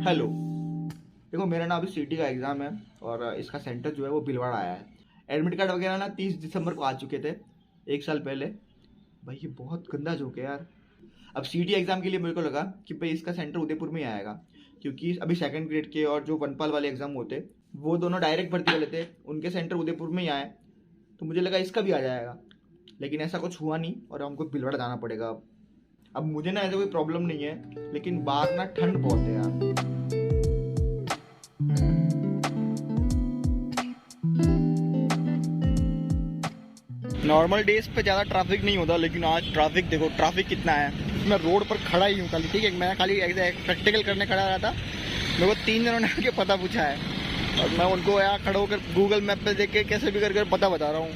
Hello. देखो, मेरा ना अभी सीटी का एग्ज़ाम है और इसका सेंटर जो है वो भीलवाड़ा आया है। एडमिट कार्ड वगैरह ना 30 दिसंबर को आ चुके थे, एक साल पहले। भाई ये बहुत गंदा जोक है यार। अब सीटी एग्ज़ाम के लिए मेरे को लगा कि भाई इसका सेंटर उदयपुर में ही आएगा, क्योंकि अभी सेकंड ग्रेड के और जो वनपाल वाले एग्ज़ाम होते वो दोनों डायरेक्ट भर्ती वाले थे, उनके सेंटर उदयपुर में ही आए। तो मुझे लगा इसका भी आ जाएगा, लेकिन ऐसा कुछ हुआ नहीं और हमको भीलवाड़ा जाना पड़ेगा। अब मुझे ना ऐसा कोई प्रॉब्लम नहीं है, लेकिन बाहर ना ठंड बहुत है यार। नॉर्मल डेज पे ज़्यादा ट्रैफिक नहीं होता, लेकिन आज ट्रैफिक देखो, ट्रैफिक कितना है। मैं रोड पर खड़ा ही हूँ खाली, ठीक है। मैं खाली प्रैक्टिकल करने खड़ा रहा था। मेरे को 3 जनों ने आके पता पूछा है और मैं उनको यहाँ खड़ा होकर गूगल मैप पे देख के कैसे भी कर पता बता रहा हूँ।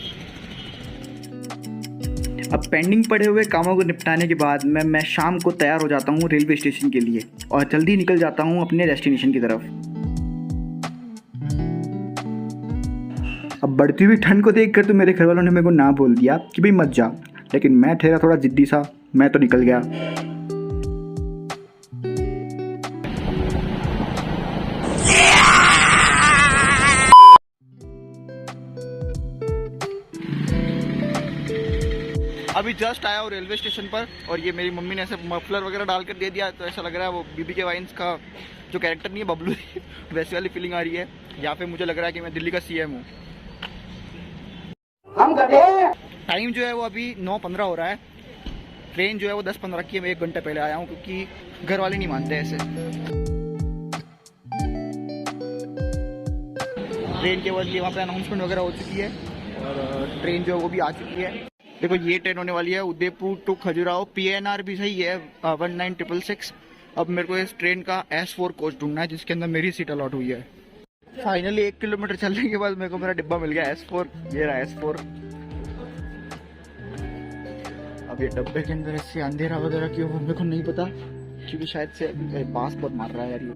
अब पेंडिंग पड़े हुए कामों को निपटाने के बाद मैं शाम को तैयार हो जाता हूँ रेलवे स्टेशन के लिए और जल्दी निकल जाता हूँ अपने डेस्टिनेशन की तरफ। अब बढ़ती हुई ठंड को देखकर तो मेरे घर वालों ने मेरे को ना बोल दिया कि भाई मत जा, लेकिन मैं ठहरा थोड़ा जिद्दी सा, मैं तो निकल गया। अभी जस्ट आया हूँ रेलवे स्टेशन पर और ये मेरी मम्मी ने ऐसे मफलर वगैरह डाल कर दे दिया, तो ऐसा लग रहा है वो बीबी के वाइन्स का जो कैरेक्टर नहीं है बबलू वैसी वाली फीलिंग आ रही है। या फिर मुझे लग रहा है कि मैं दिल्ली का सीएम हूँ। टाइम जो है वो अभी 9:15 हो रहा है। ट्रेन जो है वो 10:15 की है। मैं 1 घंटे पहले आया हूँ क्योंकि घर वाले नहीं मानते ऐसे। ट्रेन के बदले वहाँ पे अनाउंसमेंट वगैरह हो चुकी है और ट्रेन जो है वो भी आ चुकी है। देखो ये ट्रेन होने वाली है उदयपुर टू खजुराहो। PNR भी सही है 19666। अब मेरे को इस ट्रेन का S4 कोच ढूंढना है जिसके अंदर मेरी सीट अलॉट हुई है। फाइनली 1 किलोमीटर चलने के बाद मेरे को मेरा डिब्बा मिल गया S4। ये रहा S4। अब ये डब्बे के अंदर ऐसे अंधेरा वगैरह क्यों मेरे को नहीं पता, क्योंकि शायद से बांस बहुत मार रहा है यार ये।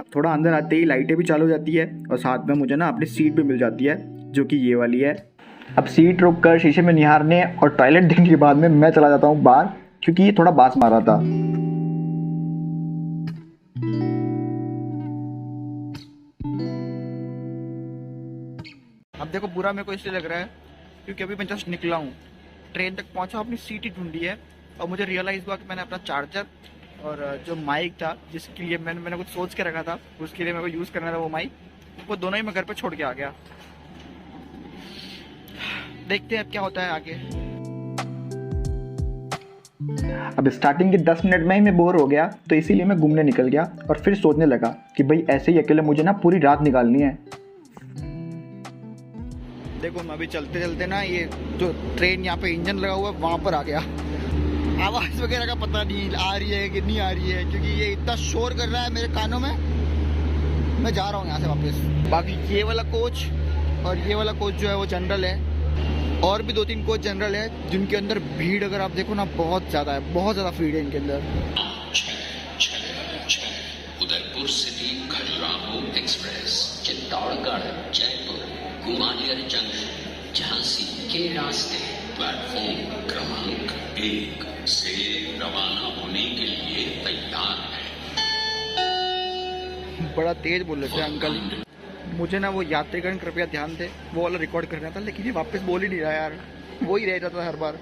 अब थोड़ा अंदर आते ही लाइटें भी चालू हो जाती है और साथ में मुझे ना अपनी सीट भी मिल जाती है जो कि ये वाली है। अब सीट रोक कर शीशे में निहारने और टॉयलेट देखने के बाद में मैं चला जाता हूँ बाहर, क्योंकि ये थोड़ा बांस मार रहा था। अब देखो बुरा मेरे को इसलिए लग रहा है क्योंकि अभी मैं जस्ट निकला हूँ, ट्रेन तक पहुँचा, अपनी सीट ही ढूंढी है और मुझे रियलाइज़ हुआ कि मैंने अपना चार्जर और जो माइक था जिसके लिए मैंने कुछ सोच के रखा था, उसके लिए मेरे को यूज़ करना था वो माइक, वो दोनों ही मैं घर पे छोड़ के आ गया। देखते हैं अब क्या होता है आगे। अब स्टार्टिंग के 10 मिनट में ही मैं बोर हो गया, तो इसीलिए मैं घूमने निकल गया और फिर सोचने लगा कि भाई ऐसे ही अकेले मुझे ना पूरी रात निकालनी है। देखो मैं अभी चलते चलते ना ये जो ट्रेन यहाँ पे इंजन लगा हुआ है वहाँ पर आ गया। आवाज़ वगैरह का पता नहीं आ रही है कि नहीं आ रही है, क्योंकि ये इतना शोर कर रहा है मेरे कानों में। मैं जा रहा हूँ यहाँ से वापस। बाकी ये वाला कोच और ये वाला कोच जो है वो जनरल है, और भी 2-3 कोच जनरल है जिनके अंदर भीड़ अगर आप देखो ना बहुत ज़्यादा है, बहुत ज़्यादा भीड़ है इनके अंदर। Udaipur city Khajuraho express Chittorgarh Jaipur Gwalior junction Jhansi के रास्ते प्लेटफॉर्म क्रमांक 1 से रवाना होने के लिए तैयार है। बड़ा तेज बोल रहे थे अंकल। मुझे ना वो यात्रीगण कृपया ध्यान दे वो वाला रिकॉर्ड करना था, लेकिन ये वापस बोल ही नहीं रहा यार, वो ही रह जाता था हर बार।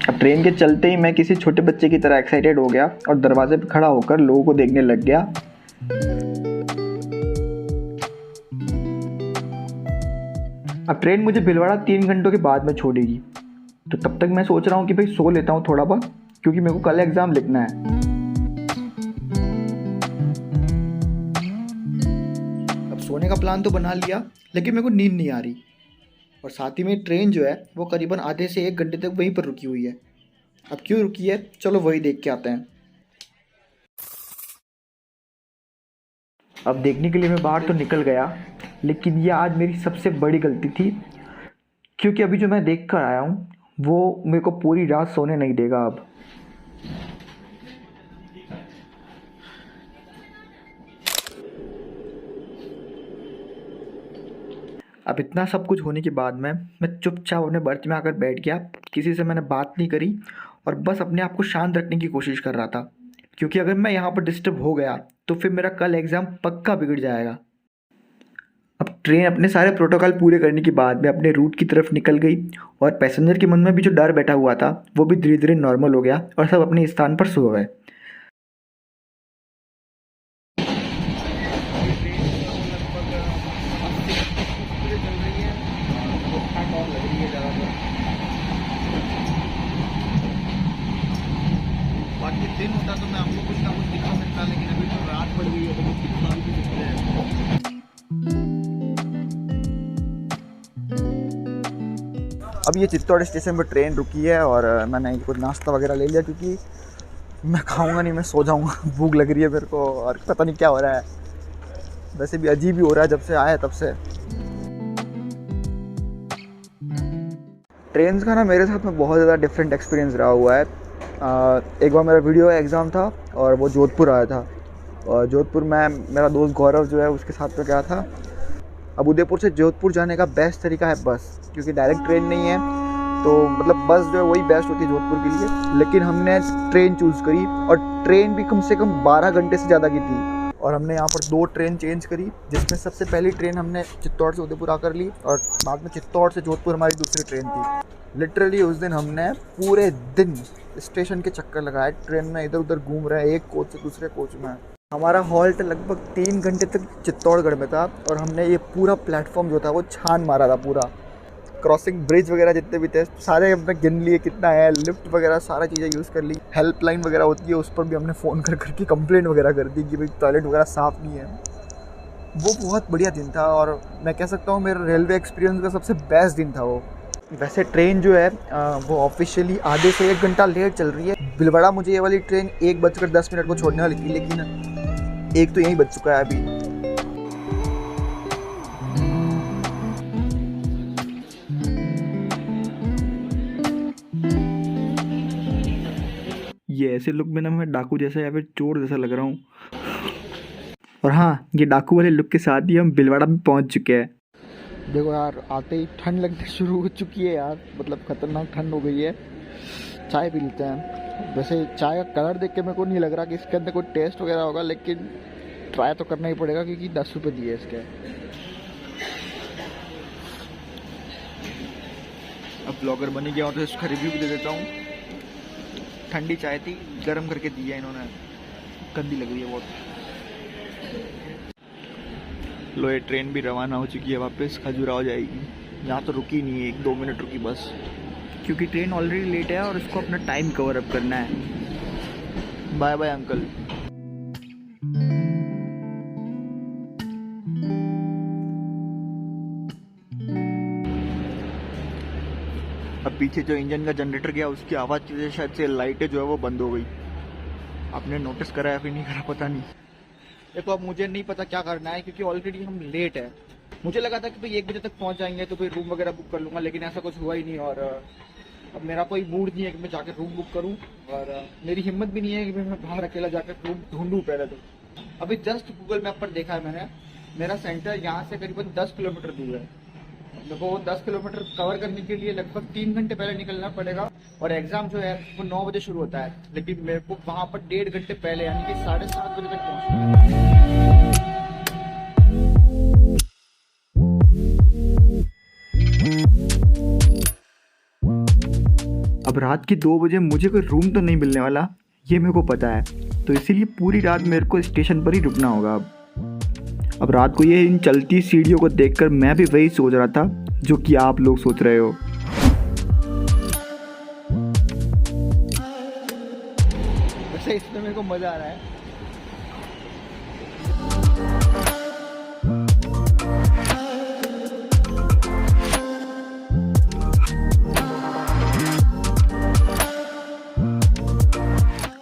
अब ट्रेन के चलते ही मैं किसी छोटे बच्चे की तरह एक्साइटेड हो गया और दरवाजे पे खड़ा होकर लोगों को देखने लग गया। अब ट्रेन मुझे भीलवाड़ा 3 घंटों के बाद में छोड़ेगी, तो तब तक मैं सोच रहा हूँ कि भाई सो लेता हूँ थोड़ा बहुत, क्योंकि मेरे को कल एग्जाम लिखना है। सोने का प्लान तो बना लिया, लेकिन मेरे को नींद नहीं आ रही और साथ ही में ट्रेन जो है वो करीबन आधे से 1 घंटे तक वहीं पर रुकी हुई है। अब क्यों रुकी है, चलो वही देख के आते हैं। अब देखने के लिए मैं बाहर तो निकल गया, लेकिन ये आज मेरी सबसे बड़ी गलती थी, क्योंकि अभी जो मैं देख कर आया हूँ वो मेरे को पूरी रात सोने नहीं देगा। अब अब इतना सब कुछ होने के बाद में मैं चुपचाप अपने बर्थ में आकर बैठ गया। किसी से मैंने बात नहीं करी और बस अपने आप को शांत रखने की कोशिश कर रहा था, क्योंकि अगर मैं यहाँ पर डिस्टर्ब हो गया तो फिर मेरा कल एग्ज़ाम पक्का बिगड़ जाएगा। अब ट्रेन अपने सारे प्रोटोकॉल पूरे करने के बाद में अपने रूट की तरफ निकल गई और पैसेंजर के मन में भी जो डर बैठा हुआ था वो भी धीरे धीरे नॉर्मल हो गया और सब अपने स्थान पर सो गए। बाकी दिन होता तो मैं आपको कुछ ना कुछ दिखा सकता, लेकिन अभी तो रात पड़ गई है तो कुछ दिखा भी नहीं सकते हैं। अब ये चित्तौड़ स्टेशन पर ट्रेन रुकी है और मैंने कुछ नाश्ता वगैरह ले लिया, क्योंकि मैं खाऊंगा नहीं, मैं सो जाऊंगा। भूख लग रही है मेरे को और पता नहीं क्या हो रहा है, वैसे भी अजीब ही हो रहा है जब से आया तब से। ट्रेन का ना मेरे साथ में बहुत ज़्यादा डिफरेंट एक्सपीरियंस रहा हुआ है। एक बार मेरा वीडियो एग्ज़ाम था और वो जोधपुर आया था, और जोधपुर में मेरा दोस्त गौरव जो है उसके साथ में गया था। अब उदयपुर से जोधपुर जाने का बेस्ट तरीका है बस, क्योंकि डायरेक्ट ट्रेन नहीं है, तो मतलब बस जो है वही बेस्ट होती है जोधपुर के लिए। लेकिन हमने ट्रेन चूज़ करी और ट्रेन भी कम से कम 12 घंटे से ज़्यादा की थी, और हमने यहाँ पर 2 ट्रेन चेंज करी, जिसमें सबसे पहली ट्रेन हमने चित्तौड़ से उदयपुर आकर ली और बाद में चित्तौड़ से जोधपुर हमारी दूसरी ट्रेन थी। लिटरली उस दिन हमने पूरे दिन स्टेशन के चक्कर लगाए, ट्रेन में इधर उधर घूम रहे हैं, एक कोच से दूसरे कोच में। हमारा हॉल्ट लगभग 3 घंटे तक चित्तौड़गढ़ में था और हमने ये पूरा प्लेटफॉर्म जो था वो छान मारा था पूरा। क्रॉसिंग ब्रिज वगैरह जितने भी थे सारे हमने गिन लिए कितना है, लिफ्ट वगैरह सारा चीज़ें यूज़ कर ली। हेल्पलाइन वगैरह होती है उस पर भी हमने फ़ोन कर करके कंप्लेंट वगैरह कर दी कि भाई टॉयलेट वगैरह साफ़ नहीं है। वो बहुत बढ़िया दिन था और मैं कह सकता हूँ मेरा रेलवे एक्सपीरियंस का सबसे बेस्ट दिन था वो। वैसे ट्रेन जो है वो ऑफिशियली आधे से 1 घंटा लेट चल रही है। भीलवाड़ा मुझे ये वाली ट्रेन 1:10 को छोड़ने वाली थी, लेकिन 1 तो यहीं बज चुका है अभी। ये ऐसे लुक में ना मैं डाकू जैसा या फिर चोर जैसा लग रहा हूँ। और हाँ, ये डाकू वाले लुक के साथ ही हम भीलवाड़ा में पहुँच चुके हैं। देखो यार, आते ही ठंड लगने शुरू हो चुकी है यार, मतलब खतरनाक ठंड हो गई है। चाय पी लेते हैं। वैसे चाय का कलर देख के मेरे को नहीं लग रहा कि इसके अंदर कोई टेस्ट वगैरह होगा, लेकिन ट्राई तो करना ही पड़ेगा क्योंकि 10 रुपये दिए इसके। अब ब्लॉगर बन ही गया हूँ तो इसका रिव्यू भी दे देता हूँ। ठंडी चाय थी, गर्म करके दी है इन्होंने, गंदी लग रही है बहुत। लो ये ट्रेन भी रवाना हो चुकी है, वापस खजुराहो जाएगी। यहाँ तो रुकी नहीं है, 1-2 मिनट रुकी बस, क्योंकि ट्रेन ऑलरेडी लेट है और इसको अपना टाइम कवर अप करना है। Bye bye uncle. अब पीछे जो इंजन का जनरेटर गया उसकी आवाज़ की वजह से शायद से लाइटें जो है वो बंद हो गई। आपने नोटिस करा या फिर नहीं करा पता नहीं। देखो अब मुझे नहीं पता क्या करना है, क्योंकि ऑलरेडी हम लेट है। मुझे लगा था कि भाई 1 बजे तक पहुंच जाएंगे तो फिर रूम वगैरह बुक कर लूँगा, लेकिन ऐसा कुछ हुआ ही नहीं। और अब मेरा कोई मूड नहीं है कि मैं जाकर रूम बुक करूँ, और मेरी हिम्मत भी नहीं है कि मैं बाहर अकेला जाकर रूम ढूंढूँ पहले तो। अभी जस्ट गूगल मैप पर देखा है मैंने, मेरा सेंटर यहाँ से करीबन 10 किलोमीटर दूर है। मेरे को 10 किलोमीटर कवर करने के लिए लगभग 3 घंटे पहले निकलना पड़ेगा, और एग्ज़ाम जो है वो 9 बजे शुरू होता है, लेकिन मेरे को वहाँ पर 1.5 घंटे पहले यानी कि 7:30 बजे तक पहुँचना है। अब रात के 2 बजे मुझे कोई रूम तो नहीं मिलने वाला, ये मेरे को पता है, तो इसीलिए पूरी रात मेरे को स्टेशन पर ही रुकना होगा। अब रात को ये इन चलती सीढ़ियों को देखकर मैं भी वही सोच रहा था जो कि आप लोग सोच रहे हो। वैसे इसमें मेरे को मजा आ रहा है।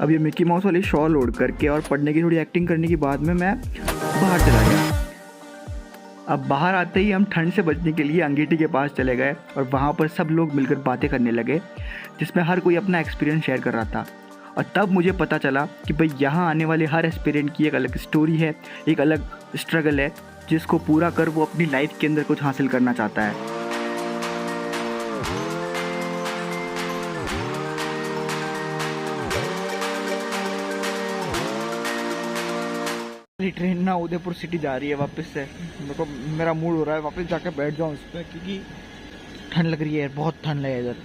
अब ये मिकी माउस वाली शॉल ओढ़ करके और पढ़ने की थोड़ी एक्टिंग करने के बाद में मैं बाहर चला गया। अब बाहर आते ही हम ठंड से बचने के लिए अंगीठी के पास चले गए और वहाँ पर सब लोग मिलकर बातें करने लगे, जिसमें हर कोई अपना एक्सपीरियंस शेयर कर रहा था। और तब मुझे पता चला कि भाई यहाँ आने वाले हर एस्पिरेंट की एक अलग स्टोरी है, एक अलग स्ट्रगल है, जिसको पूरा कर वो अपनी लाइफ के अंदर कुछ हासिल करना चाहता है। ट्रेन ना उदयपुर सिटी जा रही है वापस से। मेरे को मेरा मूड हो रहा है वापस जाकर बैठ जाऊँ उस पर, क्योंकि ठंड लग रही है, बहुत ठंड लगे इधर।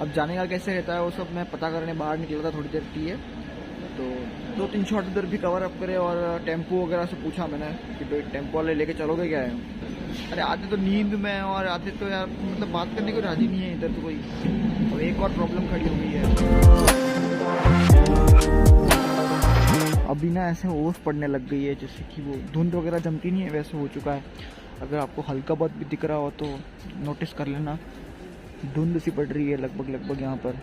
अब जाने का कैसे रहता है वो सब मैं पता करने बाहर निकला था थोड़ी देर की है, तो 2-3 शॉट उधर भी कवर अप करे। और टेम्पो वगैरह से पूछा मैंने कि भाई टेम्पो वाले लेके चलोगे क्या है। अरे आते तो नींद में हैं और आते तो यार मतलब बात करने को राजी नहीं है इधर तो कोई। और एक और प्रॉब्लम खड़ी हुई है, अभी ना ऐसे ओस पड़ने लग गई है, जैसे कि वो धुंध वगैरह जमती नहीं है वैसे हो चुका है। अगर आपको हल्का बहुत भी दिख रहा हो तो नोटिस कर लेना, धुंध सी पड़ रही है लगभग यहाँ पर।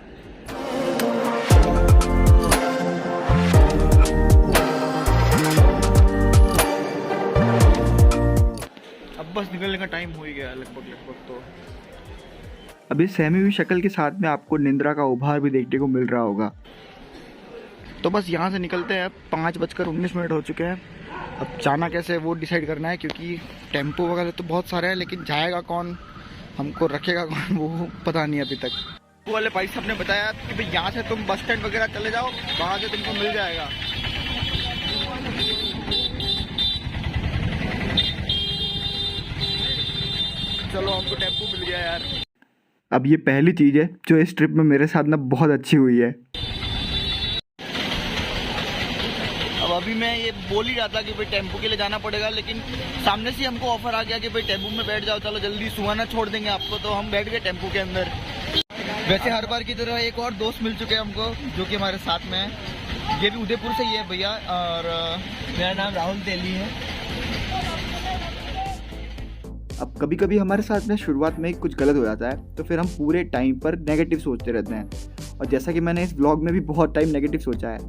अब बस निकलने का टाइम हो ही गया लगभग तो। अभी सहमी हुई शक्ल के साथ में आपको निंद्रा का उभार भी देखने को मिल रहा होगा। तो बस यहाँ से निकलते हैं, 5:19 हो चुके हैं। अब जाना कैसे वो डिसाइड करना है, क्योंकि टेम्पो वगैरह तो बहुत सारे हैं, लेकिन जाएगा कौन, हमको रखेगा कौन, वो पता नहीं अभी तक। वो वाले भाई साहब ने बताया कि भाई यहाँ से तुम बस स्टैंड वगैरह चले जाओ, वहाँ से तुमको मिल जाएगा। चलो हमको टेम्पो मिल गया यार। अब ये पहली चीज़ है जो इस ट्रिप में मेरे साथ ना बहुत अच्छी हुई है। अब अभी मैं ये बोल ही रहा था कि भाई टेम्पो के लिए जाना पड़ेगा, लेकिन सामने से हमको ऑफर आ गया कि भाई टेम्पो में बैठ जाओ, चलो जल्दी सुहाना छोड़ देंगे आपको। तो हम बैठ गए टेम्पो के अंदर। वैसे हर बार की तरह एक और दोस्त मिल चुके हैं हमको जो कि हमारे साथ में है। ये भी उदयपुर से ही है भैया, और मेरा नाम राहुल तेली है। अब कभी कभी हमारे साथ में शुरुआत में कुछ गलत हो जाता है, तो फिर हम पूरे टाइम पर नेगेटिव सोचते रहते हैं। और जैसा कि मैंने इस व्लॉग में भी बहुत टाइम नेगेटिव सोचा है,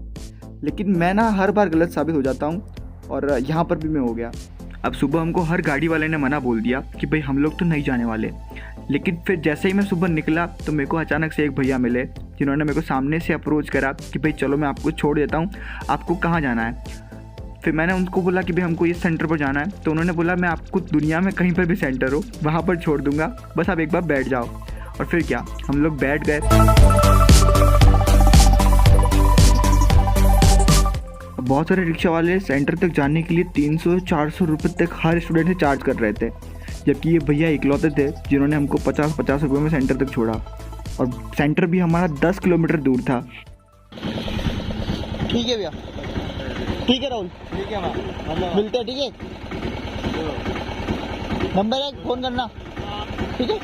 लेकिन मैं ना हर बार गलत साबित हो जाता हूँ, और यहाँ पर भी मैं हो गया। अब सुबह हमको हर गाड़ी वाले ने मना बोल दिया कि भाई हम लोग तो नहीं जाने वाले, लेकिन फिर जैसे ही मैं सुबह निकला तो मेरे को अचानक से एक भैया मिले जिन्होंने मेरे को सामने से अप्रोच करा कि भाई चलो मैं आपको छोड़ देता हूँ, आपको कहाँ जाना है। फिर मैंने उनको बोला कि भाई हमको इस सेंटर पर जाना है, तो उन्होंने बोला मैं आपको दुनिया में कहीं पर भी सेंटर हो वहाँ पर छोड़ दूँगा, बस आप एक बार बैठ जाओ। और फिर क्या, हम लोग बैठ गए। बहुत सारे रिक्शा वाले सेंटर तक जाने के लिए 300-400 रुपये तक हर स्टूडेंट से चार्ज कर रहे थे, जबकि ये भैया इकलौते थे जिन्होंने हमको 50-50 रुपये में सेंटर तक छोड़ा। और सेंटर भी हमारा 10 किलोमीटर दूर था। ठीक है भैया, ठीक है राहुल, ठीक है मतलब मिलते हैं, ठीक है, नंबर है फोन करना, ठीक है।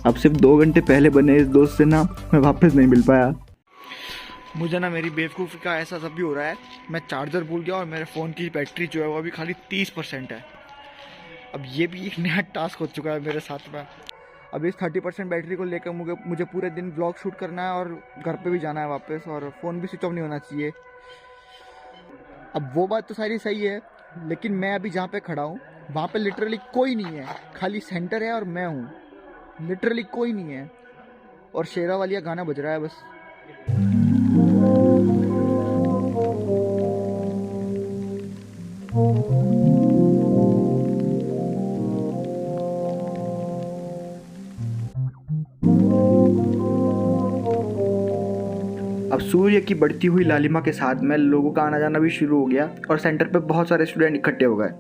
अब सिर्फ 2 घंटे पहले बने इस दोस्त से ना मैं वापस नहीं मिल पाया। मुझे ना मेरी बेवकूफ़ी का एहसास अभी हो रहा है। मैं चार्जर भूल गया और मेरे फ़ोन की बैटरी जो है वो अभी खाली 30% है। अब ये भी एक नया टास्क हो चुका है मेरे साथ में। अब इस 30% बैटरी को लेकर मुझे पूरे दिन व्लॉग शूट करना है और घर पे भी जाना है वापस, और फ़ोन भी स्विच ऑफ नहीं होना चाहिए। अब वो बात तो सारी सही है, लेकिन मैं अभी जहाँ पे खड़ा हूँ वहाँ पे लिटरली कोई नहीं है, खाली सेंटर है और मैं हूँ, लिटरली कोई नहीं है। और शेरा वालिया गाना बज रहा है बस। अब सूर्य की बढ़ती हुई लालिमा के साथ में लोगों का आना जाना भी शुरू हो गया और सेंटर पे बहुत सारे स्टूडेंट इकट्ठे हो गए।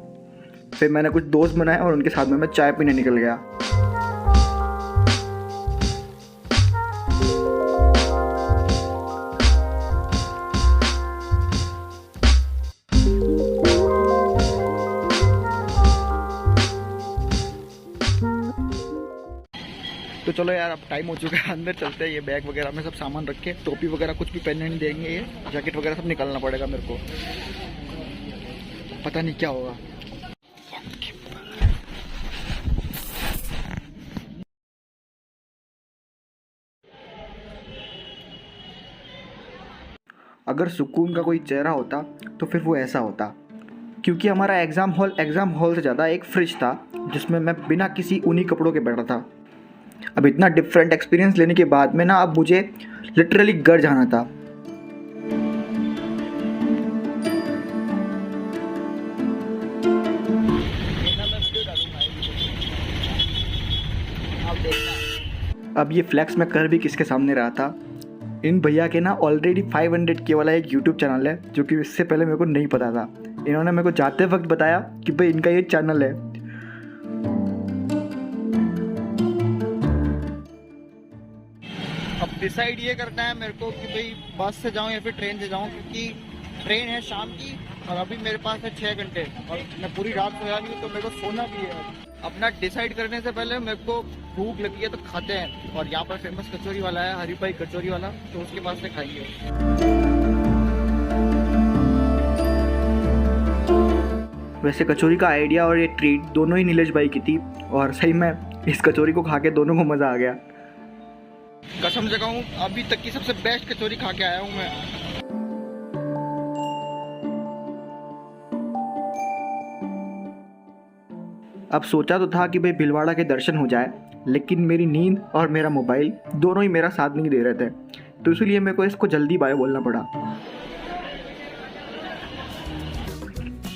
फिर मैंने कुछ दोस्त बनाए और उनके साथ में मैं चाय पीने निकल गया। तो चलो यार, अब टाइम हो चुका है, अंदर चलते हैं। ये बैग वगैरह में सब सामान रख के, टोपी वगैरह कुछ भी पहनने नहीं देंगे, ये जैकेट वगैरह सब निकालना पड़ेगा मेरे को, पता नहीं क्या होगा। अगर सुकून का कोई चेहरा होता तो फिर वो ऐसा होता, क्योंकि हमारा एग्ज़ाम हॉल से ज़्यादा एक फ्रिज था जिसमें मैं बिना किसी ऊनी कपड़ों के बैठा था। अब इतना डिफरेंट एक्सपीरियंस लेने के बाद में ना अब मुझे लिटरली घर जाना था। अब ये फ्लैक्स मैं कर भी किसके सामने रहा था, इन भैया के ना ऑलरेडी 500K वाला एक यूट्यूब चैनल है, जो कि इससे पहले मेरे को नहीं पता था। इन्होंने मेरे को जाते वक्त बताया कि भाई इनका ये चैनल है। अब डिसाइड ये करना है मेरे को कि भाई बस से जाऊं या फिर ट्रेन से जाऊं, क्योंकि ट्रेन है शाम की और अभी मेरे पास है 6 घंटे और मैं पूरी रात सोया नहीं हूं, तो मेरे को सोना भी है। अपना डिसाइड करने से पहले मेरे को भूख लगी है तो खाते हैं, और यहाँ पर फेमस कचौरी वाला है, हरी भाई कचौरी वाला, तो उसके पास से खाएंगे। वैसे कचौरी का आइडिया और ये ट्रीट दोनों ही नीलेश भाई की थी, और सही में इस कचौरी को खा के दोनों को मज़ा आ गया। कसम से कहूँ अभी तक की सबसे बेस्ट कचौरी खा के आया हूँ मैं। अब सोचा तो था कि भाई भीलवाड़ा के दर्शन हो जाए, लेकिन मेरी नींद और मेरा मोबाइल दोनों ही मेरा साथ नहीं दे रहे थे, तो इसलिए मेरे को इसको जल्दी बाय बोलना पड़ा।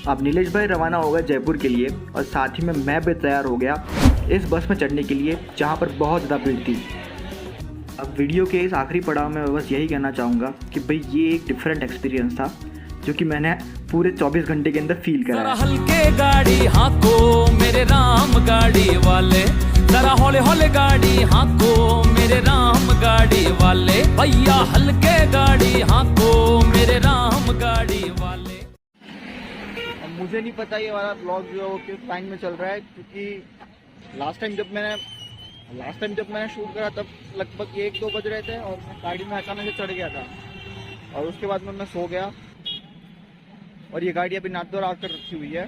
अब नीलेश भाई रवाना हो गए जयपुर के लिए, और साथ ही में मैं भी तैयार हो गया इस बस में चढ़ने के लिए, जहाँ पर बहुत ज़्यादा भीड़ थी। अब वीडियो के इस आखिरी पड़ाव में बस यही कहना चाहूँगा कि भाई ये एक डिफरेंट एक्सपीरियंस था, जो कि मैंने पूरे 24 घंटे के अंदर फील करा है। हल्के गाड़ी हाको मेरे राम गाड़ी वाले, जरा हौले हौले गाड़ी हाको मेरे राम गाड़ी वाले, भैया हल्के गाड़ी हाको मेरे राम गाड़ी वाले। अब मुझे नहीं पता ये वाला ब्लॉग जो है वो किस टाइम में चल रहा है, क्योंकि लास्ट टाइम जब मैंने शूट करा तब लगभग 1-2 बज रहे थे, और मैं गाड़ी में अचानक से चढ़ गया था, और उसके बाद में मैं सो गया, और ये गाड़ी अभी नाथद्वारा आकर रखी हुई है।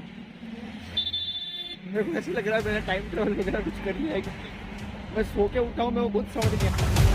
मेरे को ऐसा लग रहा है मैंने टाइम ट्रेवल वगैरह कुछ कर लिया है, मैं सो के उठा हूँ, मैं वो खुद समझ गया।